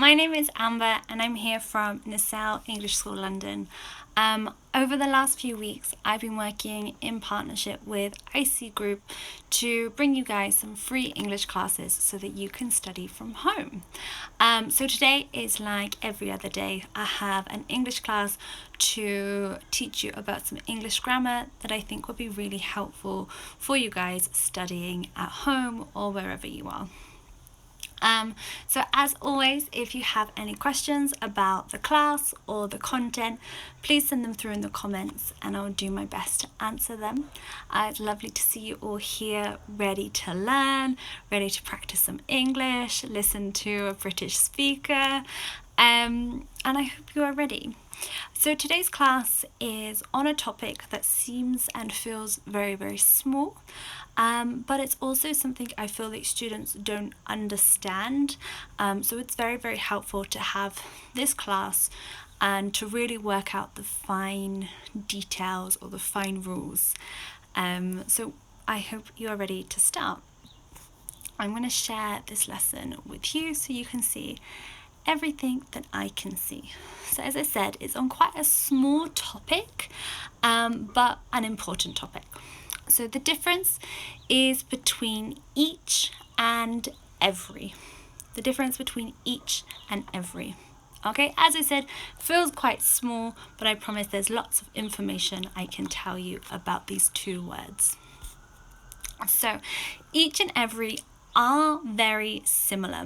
My name is Amber and I'm here from Nacelle English School London. Over the last few weeks I've been working in partnership with IC Group to bring you guys some free English classes so that you can study from home. So today is like every other day. I have an English class to teach you about some English grammar that I think will be really helpful for you guys studying at home or wherever you are. So as always, if you have any questions about the class or the content, please send them through in the comments and I'll do my best to answer them. It's lovely to see you all here ready to learn, ready to practice some English, listen to a British speaker, and I hope you are ready. So today's class is on a topic that seems and feels very, very small, but it's also something I feel like students don't understand. So it's very, very helpful to have this class and to really work out the fine details or the fine rules. So I hope you are ready to start. I'm going to share this lesson with you so you can see everything that I can see. So as I said, it's on quite a small topic, but an important topic. So the difference is between each and every. The difference between each and every. Okay, as I said, feels quite small, but I promise there's lots of information I can tell you about these two words. So each and every are very similar,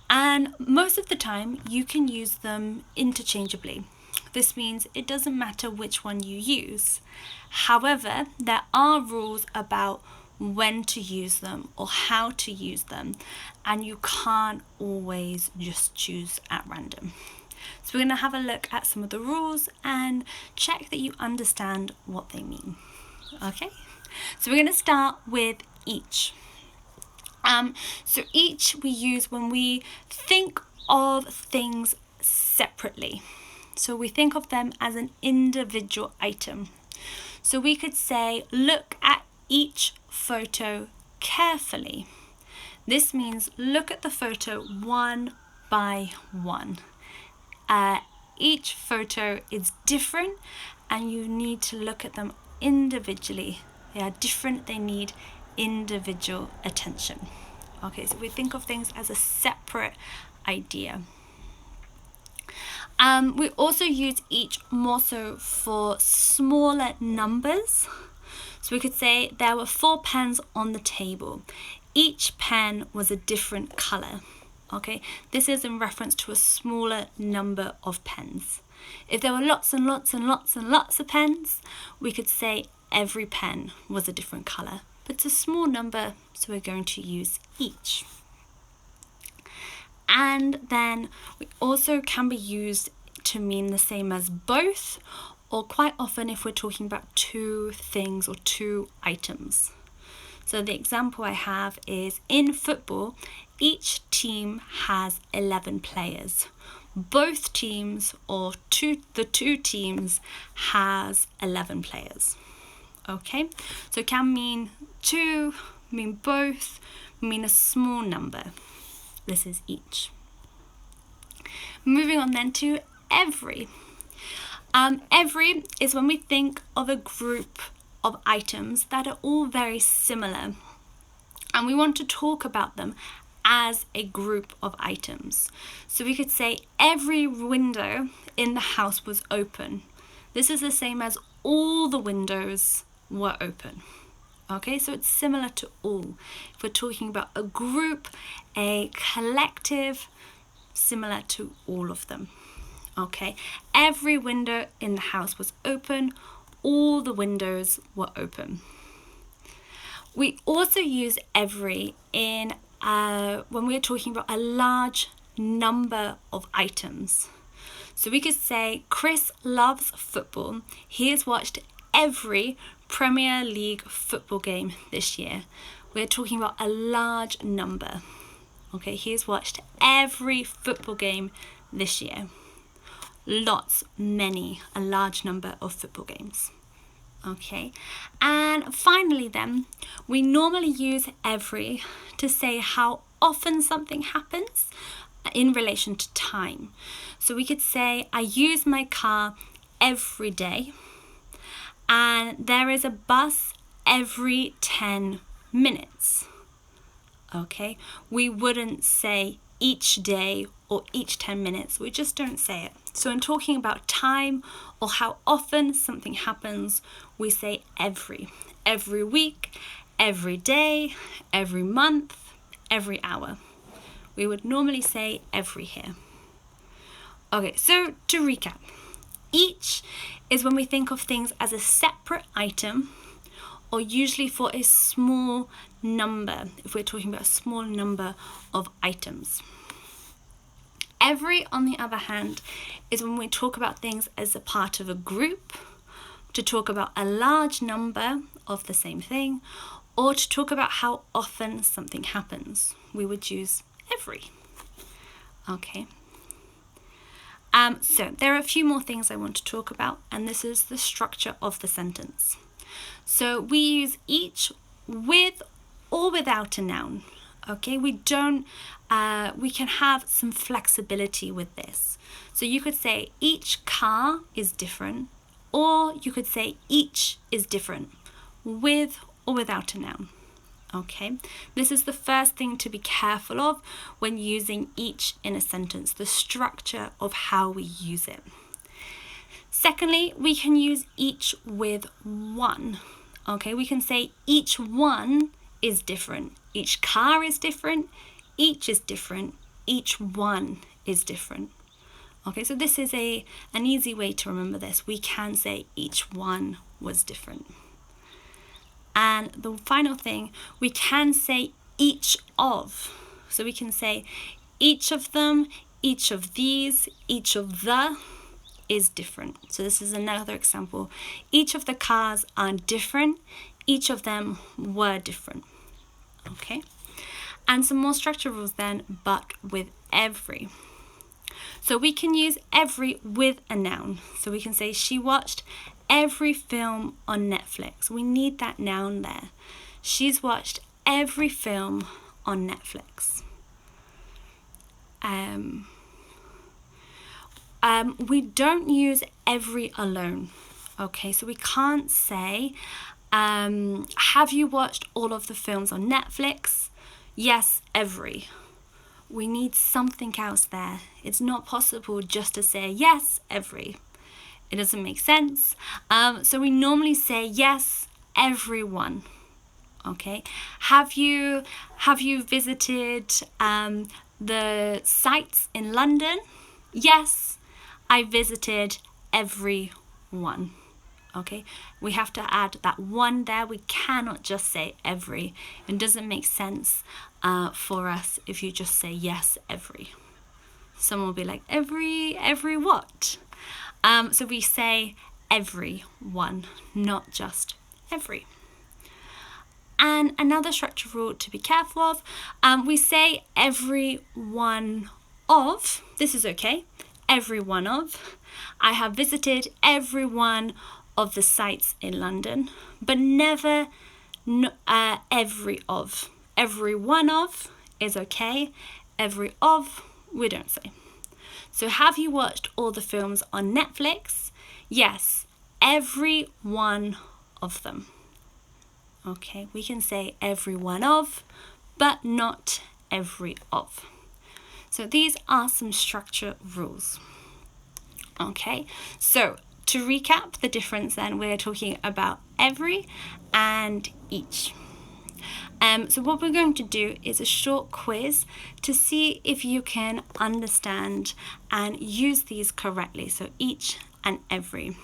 and most of the time you can use them interchangeably. This means it doesn't matter which one you use. However, there are rules about when to use them or how to use them, and you can't always just choose at random. So we're going to have a look at some of the rules and check that you understand what they mean. Okay, so we're going to start with each. So each we use when we think of things separately. So we think of them as an individual item. So we could say, look at each photo carefully. This means look at the photo one by one. Each photo is different and you need to look at them individually. They are different, they need individual attention. Okay, so we think of things as a separate idea. We also use each more so for smaller numbers. So we could say there were 4 pens on the table. Each pen was a different color. Okay, this is in reference to a smaller number of pens. If there were lots and lots and lots and lots of pens, we could say every pen was a different color. But it's a small number, so we're going to use each. And then we also can be used to mean the same as both, or quite often if we're talking about two things or two items. So the example I have is in football, each team has 11 players. Both teams or the two teams has 11 players. Okay, so it can mean two, mean both, mean a small number. This is each. Moving on then to every. Every is when we think of a group of items that are all very similar, and we want to talk about them as a group of items. So we could say every window in the house was open. This is the same as all the windows were open. Okay, so it's similar to all. If we're talking about a group, a collective, similar to all of them. Okay, every window in the house was open. All the windows were open. We also use every in when we're talking about a large number of items. So we could say Chris loves football. He has watched every Premier League football game this year. We're talking about a large number. Okay, he has watched every football game this year. Lots, many, a large number of football games. Okay, and finally then, we normally use every to say how often something happens in relation to time. So we could say, I use my car every day, and there is a bus every 10 minutes. Okay, we wouldn't say each day or each 10 minutes. We just don't say it. So in talking about time or how often something happens, we say every week, every day, every month, every hour. We would normally say every here. Okay, so to recap, each is when we think of things as a separate item, or usually for a small number, if we're talking about a small number of items. Every, on the other hand, is when we talk about things as a part of a group, to talk about a large number of the same thing, or to talk about how often something happens. We would use every. Okay. So there are a few more things I want to talk about, and this is the structure of the sentence. So we use each with or without a noun. Okay, we can have some flexibility with this. So you could say each car is different, or you could say each is different with or without a noun. Okay, this is the first thing to be careful of when using each in a sentence, the structure of how we use it. Secondly, we can use each with one. Okay, we can say each one is different. Each car is different. Each is different. Each one is different. Okay, so this is an easy way to remember this. We can say each one was different. And the final thing, we can say each of. So we can say each of them, each of these, each of the is different. So this is another example. Each of the cars are different. Each of them were different. Okay. And some more structure rules then, but with every. So we can use every with a noun. So we can say she watched every film on Netflix. We need that noun there. She's watched every film on Netflix. We don't use every alone. Okay, so we can't say, have you watched all of the films on Netflix? Yes, every. We need something else there. It's not possible just to say yes, every. It doesn't make sense. So we normally say yes, everyone. Okay. Have you visited the sites in London? Yes, I visited everyone. Okay. We have to add that one there. We cannot just say every. It doesn't make sense for us if you just say yes, every. Someone will be like, every what? So we say everyone, not just every. And another structure rule to be careful of, we say every one of. This is okay. Every one of. I have visited every one of the sites in London, but never every of. Every one of is okay. Every of, we don't say. So have you watched all the films on Netflix? Yes, every one of them. Okay, we can say every one of, but not every of. So these are some structure rules. Okay, so to recap the difference then, we're talking about every and each. So what we're going to do is a short quiz to see if you can understand and use these correctly. So each and every.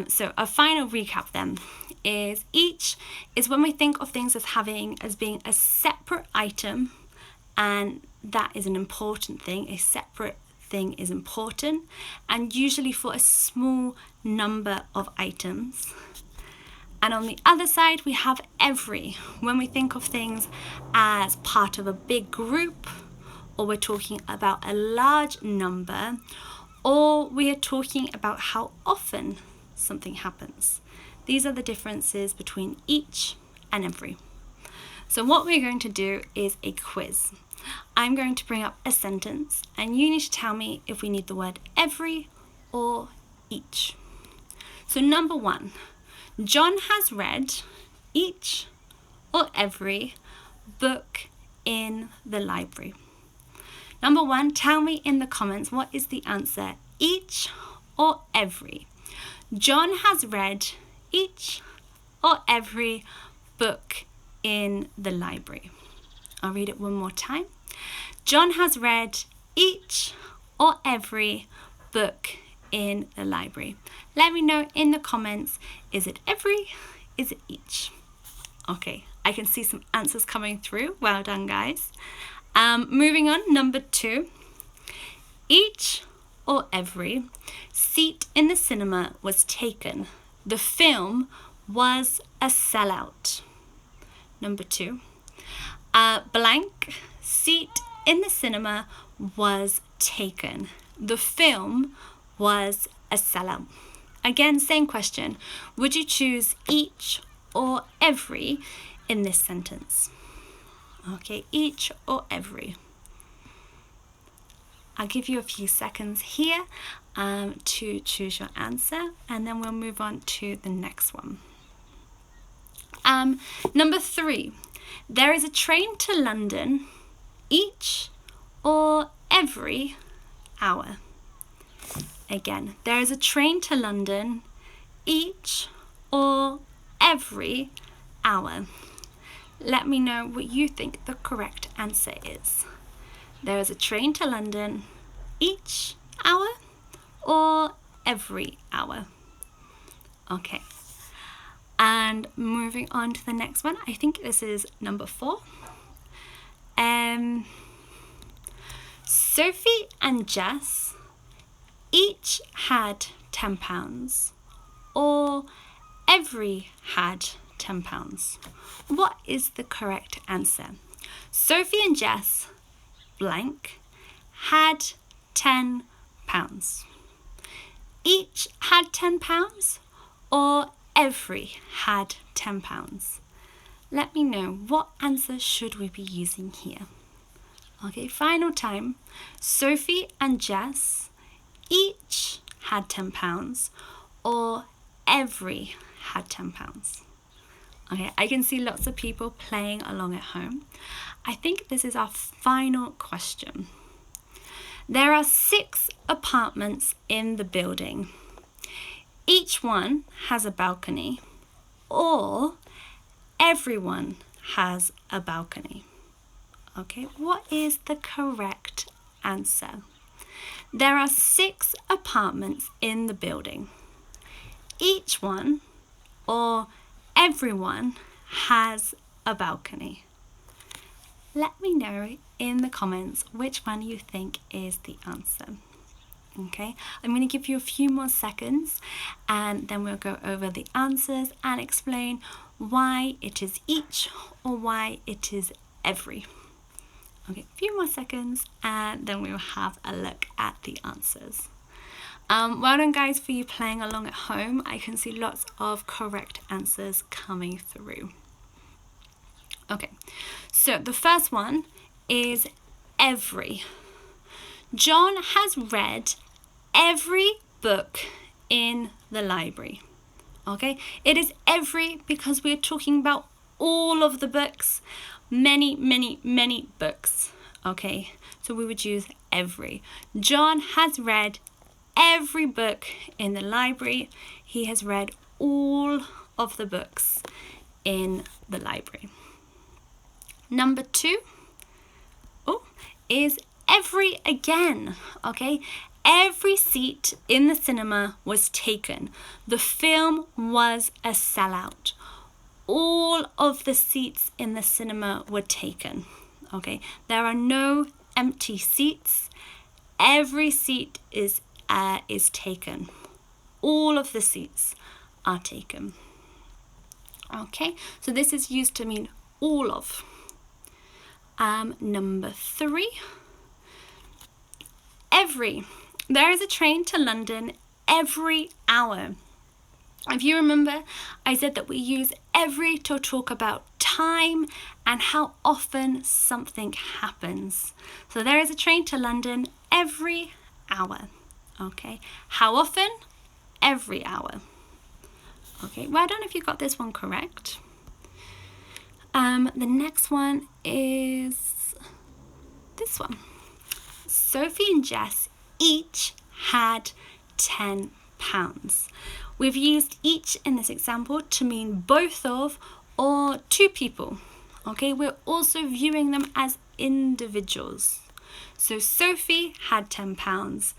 So a final recap then is each is when we think of things as being a separate item, and that is an important thing. A separate thing is important, and usually for a small number of items. And on the other side, we have every, when we think of things as part of a big group, or we're talking about a large number, or we are talking about how often something happens. These are the differences between each and every. So what we're going to do is a quiz. I'm going to bring up a sentence and you need to tell me if we need the word every or each. So number 1, John has read each or every book in the library. Number 1, tell me in the comments what is the answer, each or every. John has read each or every book in the library. I'll read it one more time. John has read each or every book in the library. Let me know in the comments, is it every, is it each? Okay, I can see some answers coming through. Well done, guys. Moving on, number 2. Each or every seat in the cinema was taken. The film was a sellout. Number 2. Blank seat in the cinema was taken. The film was a sellout. Again, same question. Would you choose each or every in this sentence? Okay, each or every. I'll give you a few seconds here to choose your answer, and then we'll move on to the next one. Number 3, there is a train to London each or every hour. Again, there is a train to London each or every hour. Let me know what you think the correct answer is. There is a train to London each hour or every hour. Okay. And moving on to the next one, I think this is number 4. Sophie and Jess each had £10 or every had £10. What is the correct answer? Sophie and Jess blank had £10. Each had £10 or every had £10. Let me know, what answer should we be using here? Okay, final time. Sophie and Jess each had £10 or every had £10. Okay, I can see lots of people playing along at home. I think this is our final question. There are 6 apartments in the building. Each one has a balcony, or everyone has a balcony. Okay, what is the correct answer? There are 6 apartments in the building. Each one, or everyone, has a balcony. Let me know in the comments which one you think is the answer. Okay, I'm going to give you a few more seconds and then we'll go over the answers and explain why it is each or why it is every. Okay, a few more seconds and then we'll have a look at the answers. Well done, guys, for you playing along at home. I can see lots of correct answers coming through. Okay, so the first one is every. John has read every book in the library. Okay, it is every because we're talking about all of the books, many books. Okay, so we would use every. John has read every book in the library. He has read all of the books in the library. Number 2 is every again. Okay, every seat in the cinema was taken. The film was a sellout. All of the seats in the cinema were taken. Okay, there are no empty seats. Every seat is taken. All of the seats are taken. Okay, so this is used to mean all of. Number 3, every. There is a train to London every hour. If you remember, I said that we use every to talk about time and how often something happens. So there is a train to London every hour. Okay, how often? Every hour. Okay, well done if you got this one correct. The next one is this one. Sophie and Jess each had £10. We've used each in this example to mean both of or two people. Okay, we're also viewing them as individuals. So Sophie had £10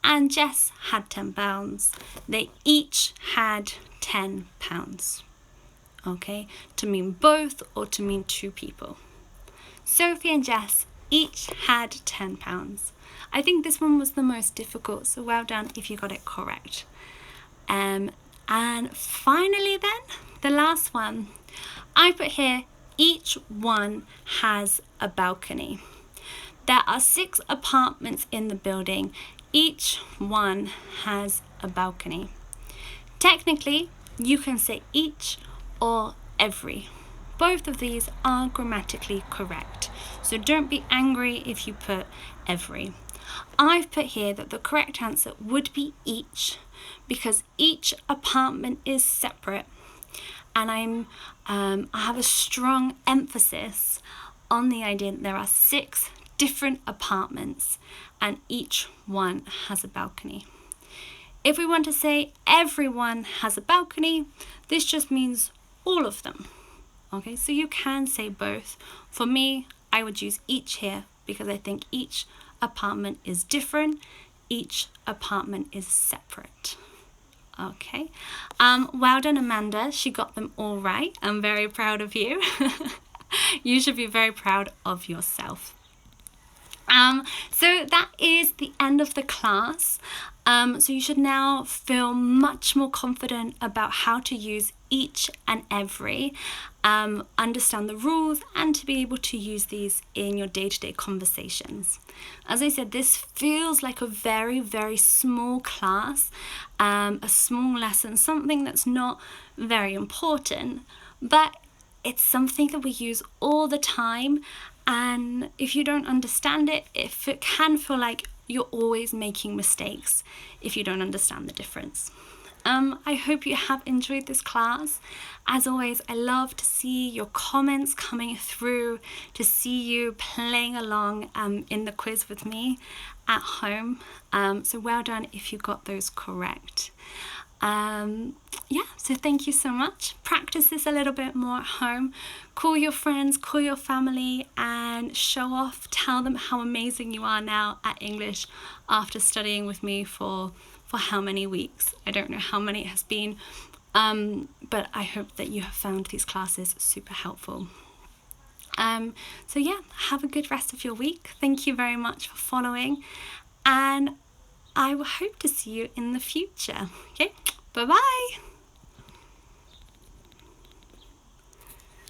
and Jess had £10. They each had £10. Okay, to mean both or to mean two people. Sophie and Jess each had £10. I think this one was the most difficult, so well done if you got it correct. And finally then, the last one, I put here, each one has a balcony. There are 6 apartments in the building. Each one has a balcony. Technically, you can say each or every. Both of these are grammatically correct, so don't be angry if you put every. I've put here that the correct answer would be each, because each apartment is separate, and I have a strong emphasis on the idea that there are 6 different apartments and each one has a balcony. If we want to say everyone has a balcony, this just means all of them. Okay, so you can say both. For me, I would use each here because I think each apartment is different, each apartment is separate. Okay, well done, Amanda. She got them all right. I'm very proud of you. You should be very proud of yourself. So that is the end of the class. So you should now feel much more confident about how to use each and every, understand the rules, and to be able to use these in your day-to-day conversations. As I said, this feels like a very, very small class, a small lesson, something that's not very important, but it's something that we use all the time. And if you don't understand it, it can feel like you're always making mistakes if you don't understand the difference. I hope you have enjoyed this class. As always, I love to see your comments coming through, to see you playing along in the quiz with me at home. So well done if you got those correct. Yeah, so thank you so much. Practice this a little bit more at home. Call your friends, call your family, and show off. Tell them how amazing you are now at English after studying with me for how many weeks. I don't know how many it has been, but I hope that you have found these classes super helpful. So yeah, have a good rest of your week. Thank you very much for following, and I will hope to see you in the future. Okay, bye-bye.